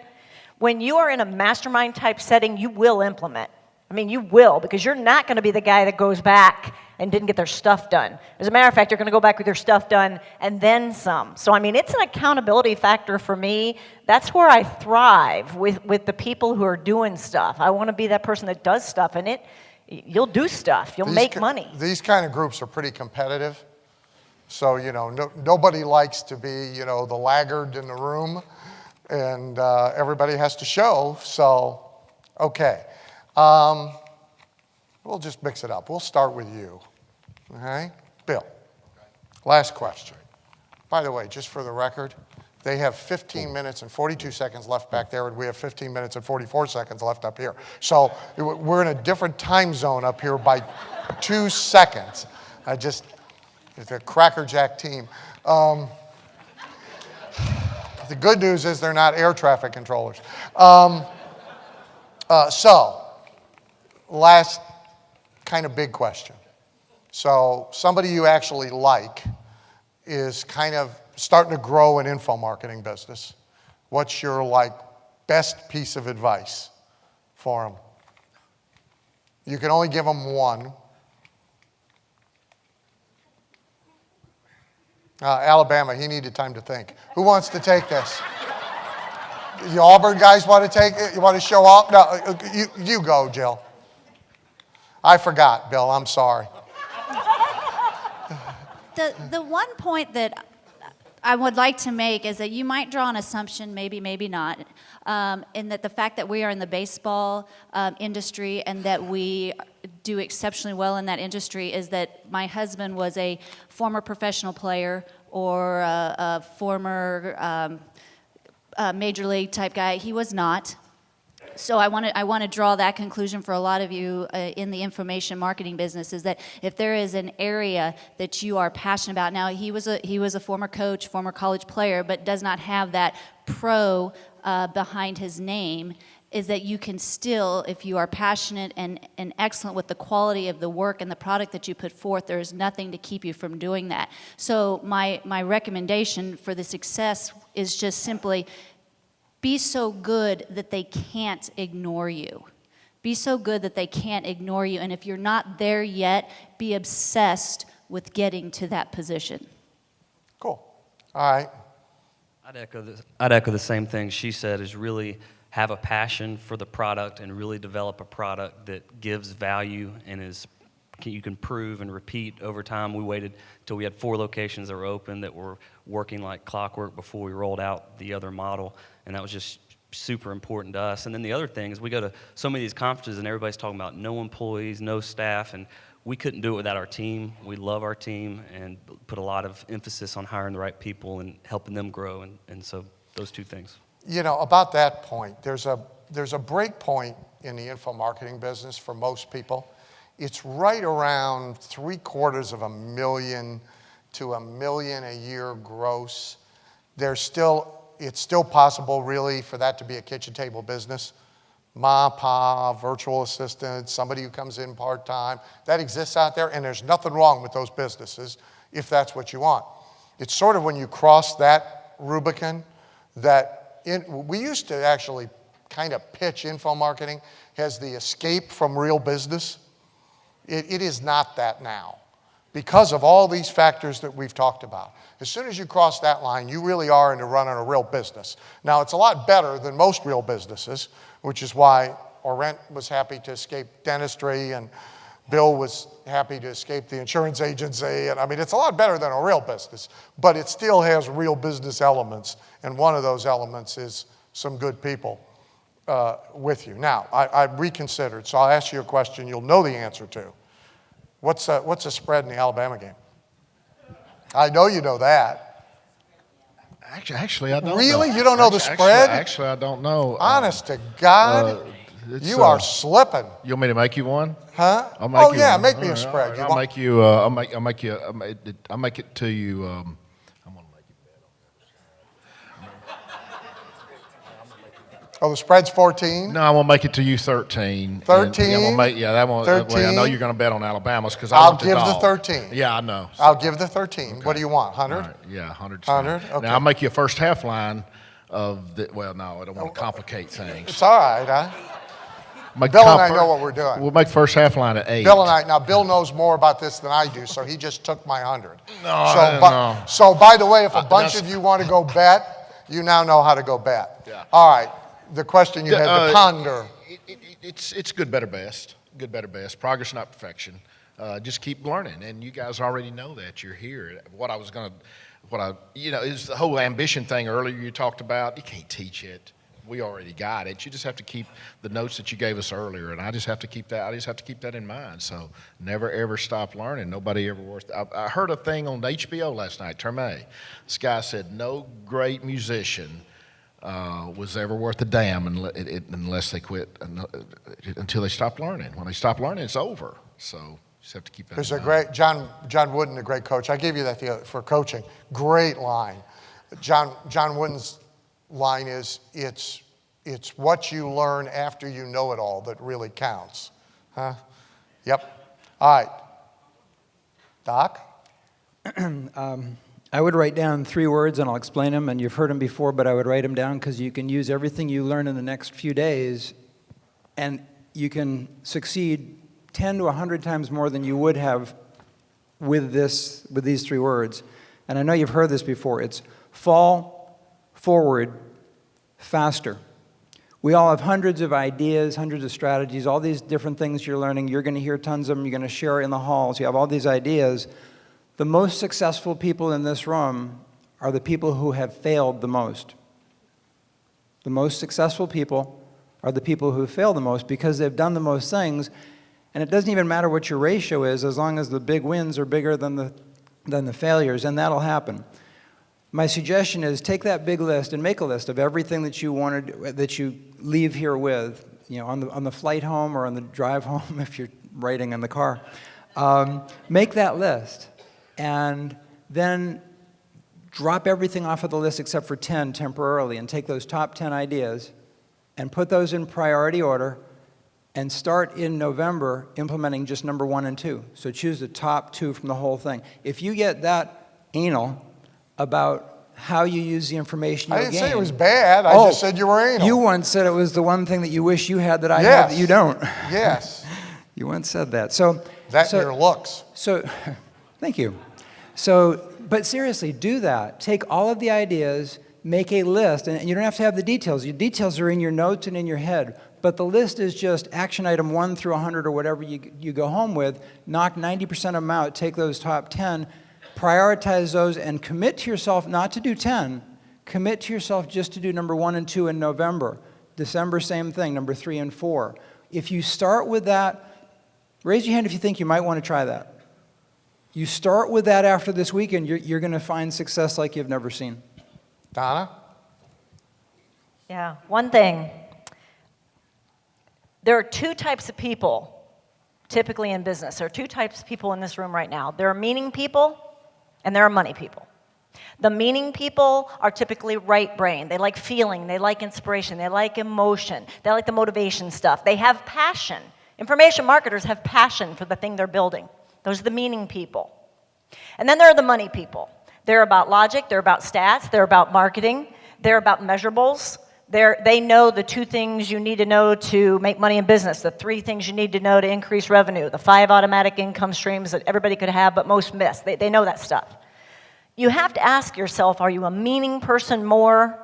When you are in a mastermind type setting, you will implement. I mean, you will, because you're not going to be the guy that goes back and didn't get their stuff done. As a matter of fact, you're going to go back with your stuff done and then some. So, I mean, it's an accountability factor for me. That's where I thrive with the people who are doing stuff. I want to be that person that does stuff, and you'll do stuff. You'll make money. These kind of groups are pretty competitive. So, nobody likes to be, the laggard in the room, and everybody has to show. So, okay. We'll just mix it up. We'll start with you. Okay? Bill. Last question. By the way, just for the record, they have 15 minutes and 42 seconds left back there, and we have 15 minutes and 44 seconds left up here. So we're in a different time zone up here by 2 seconds. It's a crackerjack team. The good news is they're not air traffic controllers. So, last kind of big question. So, somebody you actually like is kind of starting to grow an info marketing business. What's your best piece of advice for them? You can only give them one. Alabama, he needed time to think. Who wants to take this? The Auburn guys want to take it? You want to show up? No, you go, Jill. I forgot, Bill. I'm sorry. The one point that I would like to make is that you might draw an assumption, maybe not, in that the fact that we are in the baseball industry and that we do exceptionally well in that industry is that my husband was a former professional player or a former major league type guy. He was not. So I want to draw that conclusion for a lot of you in the information marketing business, is that if there is an area that you are passionate about, now he was a former coach, former college player, but does not have that pro behind his name, is that you can still, if you are passionate and excellent with the quality of the work and the product that you put forth, there is nothing to keep you from doing that. So my recommendation for the success is just simply be so good that they can't ignore you. Be so good that they can't ignore you. And if you're not there yet, be obsessed with getting to that position. Cool. All right. I'd echo the same thing she said, is really have a passion for the product and really develop a product that gives value and you can prove and repeat over time. We waited till we had 4 locations that were open that were working like clockwork before we rolled out the other model, and that was just super important to us. And then the other thing is we go to so many of these conferences and everybody's talking about no employees, no staff, and we couldn't do it without our team. We love our team and put a lot of emphasis on hiring the right people and helping them grow, and so those 2 things. About that point, there's a break point in the info marketing business for most people. It's right around $750,000 to $1 million a year gross. It's still possible, really, for that to be a kitchen table business. Ma, pa, virtual assistant, somebody who comes in part-time. That exists out there, and there's nothing wrong with those businesses if that's what you want. It's sort of when you cross that Rubicon that we used to actually kind of pitch info marketing as the escape from real business. It is not that now because of all these factors that we've talked about. As soon as you cross that line, you really are into running a real business. Now, it's a lot better than most real businesses, which is why Orent was happy to escape dentistry and Bill was happy to escape the insurance agency. And I mean, it's a lot better than a real business, but it still has real business elements. And one of those elements is some good people with you. Now, I reconsidered, so I'll ask you a question you'll know the answer to. What's the spread in the Alabama game? I know you know that. Actually, I don't know. Really? You don't know the spread? Actually, I don't know. Honest to God, you are slipping. You want me to make you one? Huh? I'll make you one. Make me All a right, spread. all right. You I'll want- make you. I'll make you. I'll make it to you. I'm gonna make you bet on Oh, the spread's 14? No, I won't make it to you 13. 13? I'm gonna make, yeah, that won't. That way I know 13? you're going to bet on Alabama's because I'll want the give the dog. 13. Yeah, I know. I'll give the 13. Okay. What do you want, 100? All right, yeah, 100. 100? Okay. Now I'll make you a first half line of the. Well, no, I don't want to complicate things. It's all right, huh? Make Bill and comp- I know what we're doing. We'll make first half line at 8. Bill and I, now Bill knows more about this than I do, so he just took my 100. No. So by the way, if a bunch that's- of you want to go bet, you now know how to go bet. Yeah. All right, the question you had to ponder. It's good, better, best. Good, better, best. Progress, not perfection. Just keep learning, and you guys already know that you're here. Is the whole ambition thing earlier you talked about. You can't teach it. We already got it. You just have to keep the notes that you gave us earlier, and I just have to keep that in mind. So never ever stop learning. Nobody ever worth. I heard a thing on HBO last night, Terme. This guy said no great musician was ever worth a damn unless they quit until they stop learning. When they stop learning, it's over. So you just have to keep that There's in a mind. great, John Wooden, a great coach. I gave you that for coaching. Great line. John Wooden's line is, it's what you learn after you know it all that really counts. Huh? Yep. All right. Doc? I would write down 3 words, and I'll explain them, and you've heard them before, but I would write them down because you can use everything you learn in the next few days, and you can succeed 10 to 100 times more than you would have with these 3 words. And I know you've heard this before. It's fall forward faster. We all have hundreds of ideas, hundreds of strategies, all these different things you're learning. You're going to hear tons of them. You're going to share in the halls. You have all these ideas. The most successful people in this room are the people who have failed the most. The most successful people are the people who fail the most because they've done the most things, and it doesn't even matter what your ratio is as long as the big wins are bigger than the failures, and that'll happen. My suggestion is take that big list and make a list of everything that you wanted, that you leave here with, on the flight home or on the drive home if you're writing in the car. Make that list. And then drop everything off of the list except for 10 temporarily and take those top 10 ideas and put those in priority order and start in November implementing just number 1 and 2. So choose the top 2 from the whole thing. If you get that anal about how you use the information you gain. I didn't say it was bad. I just said you were anal. You once said it was the one thing that you wish you had that I have that you don't. Yes. You once said that. So your looks. So, thank you. So, but seriously, do that. Take all of the ideas, make a list, and you don't have to have the details. Your details are in your notes and in your head. But the list is just action item 1 through 100 or whatever you go home with. Knock 90% of them out. Take those top 10. Prioritize those and commit to yourself not to do 10. Commit to yourself just to do number 1 and 2 in November. December, same thing, number 3 and 4. If you start with that, raise your hand if you think you might want to try that. You start with that after this weekend, you're going to find success like you've never seen. Donna? Yeah, one thing. There are 2 types of people typically in business. There are 2 types of people in this room right now. There are meaning people and there are money people. The meaning people are typically right brain. They like feeling, they like inspiration, they like emotion, they like the motivation stuff. They have passion. Information marketers have passion for the thing they're building. Those are the meaning people. And then there are the money people. They're about logic, they're about stats, they're about marketing, they're about measurables. They know the 2 things you need to know to make money in business, the 3 things you need to know to increase revenue, the 5 automatic income streams that everybody could have but most miss. They know that stuff. You have to ask yourself, are you a meaning person more?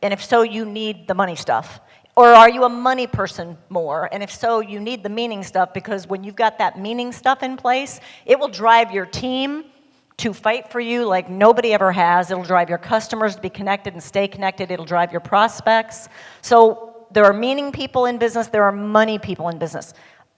And if so, you need the money stuff. Or are you a money person more? And if so, you need the meaning stuff because when you've got that meaning stuff in place, it will drive your team to fight for you like nobody ever has. It'll drive your customers to be connected and stay connected. It'll drive your prospects. So there are meaning people in business. There are money people in business.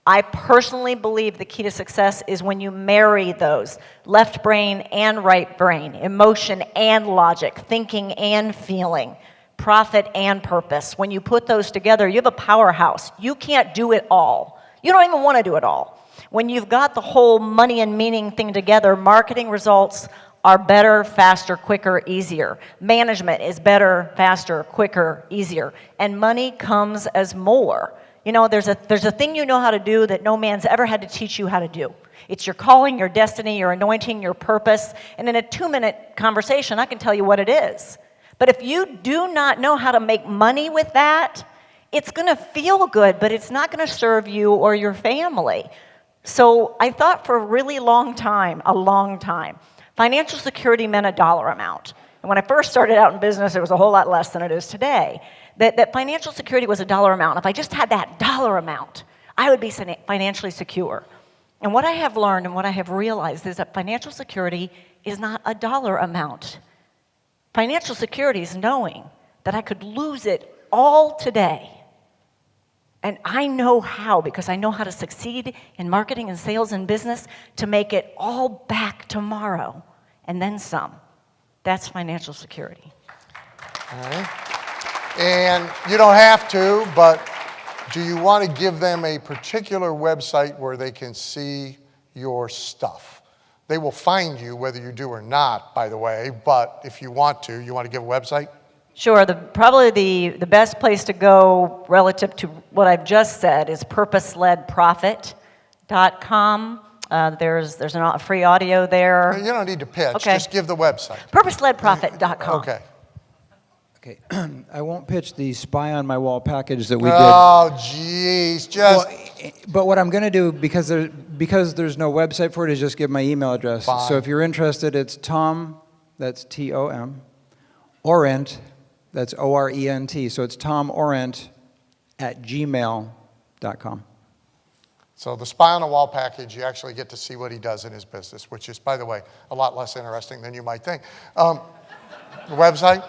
I personally believe the key to success is when you marry those, left brain and right brain, emotion and logic, thinking and feeling, profit and purpose. When you put those together, you have a powerhouse. You can't do it all. You don't even want to do it all. When you've got the whole money and meaning thing together, marketing results are better, faster, quicker, easier. Management is better, faster, quicker, easier. And money comes as more. You know, there's a thing you know how to do that no man's ever had to teach you how to do. It's your calling, your destiny, your anointing, your purpose. And in a 2-minute conversation, I can tell you what it is. But if you do not know how to make money with that, it's going to feel good, but it's not going to serve you or your family. So I thought for a really long time, financial security meant a dollar amount. And when I first started out in business, it was a whole lot less than it is today. That financial security was a dollar amount. If I just had that dollar amount, I would be financially secure. And what I have learned and what I have realized is that financial security is not a dollar amount. Financial security is knowing that I could lose it all today. And I know how, because I know how to succeed in marketing and sales and business to make it all back tomorrow and then some. That's financial security. All right. And you don't have to, but do you want to give them a particular website where they can see your stuff? They will find you whether you do or not, by the way, but if you want to give a website? Sure. Probably the best place to go relative to what I've just said is purposeledprofit.com. There's a free audio there. You don't need to pitch. Okay. Just give the website. Purposeledprofit.com. Okay. Okay, I won't pitch the spy on my wall package that we did. Oh, geez, just... Well, but what I'm going to do, because there's no website for it, is just give my email address. Fine. So if you're interested, it's Tom, that's T-O-M, Orent, that's O-R-E-N-T. So it's tomorent@gmail.com. So the Spy on the Wall package, you actually get to see what he does in his business, which is, by the way, a lot less interesting than you might think. The website?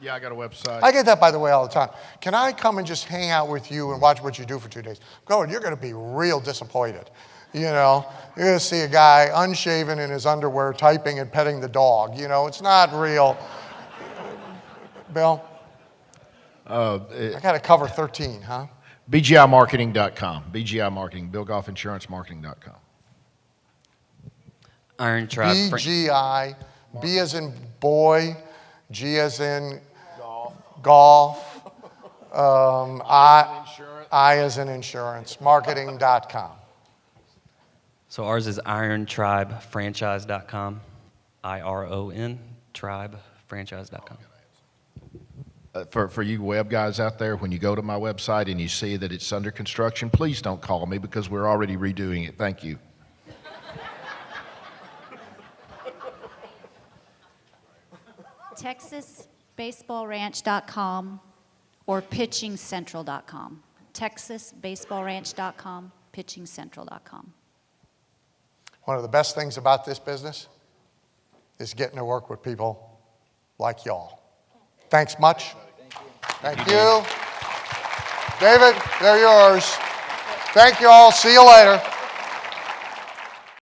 Yeah, I got a website. I get that, by the way, all the time. Can I come and just hang out with you and watch what you do for 2 days? Go, and you're going to be real disappointed. You know, you're going to see a guy unshaven in his underwear typing and petting the dog. You know, it's not real. Bill? I got to cover 13, huh? BGImarketing.com. BGI Marketing, BillGolfInsuranceMarketing.com. Iron Tribe. BGI, B as in boy, G as in golf, I as in insurance, marketing.com. So ours is IronTribeFranchise.com. IRON TribeFranchise.com. For you web guys out there, when you go to my website and you see that it's under construction, please don't call me because we're already redoing it. Thank you. TexasBaseballRanch.com or PitchingCentral.com. TexasBaseballRanch.com, PitchingCentral.com. One of the best things about this business is getting to work with people like y'all. Thanks much. Thank you. David, they're yours. Thank you all. See you later.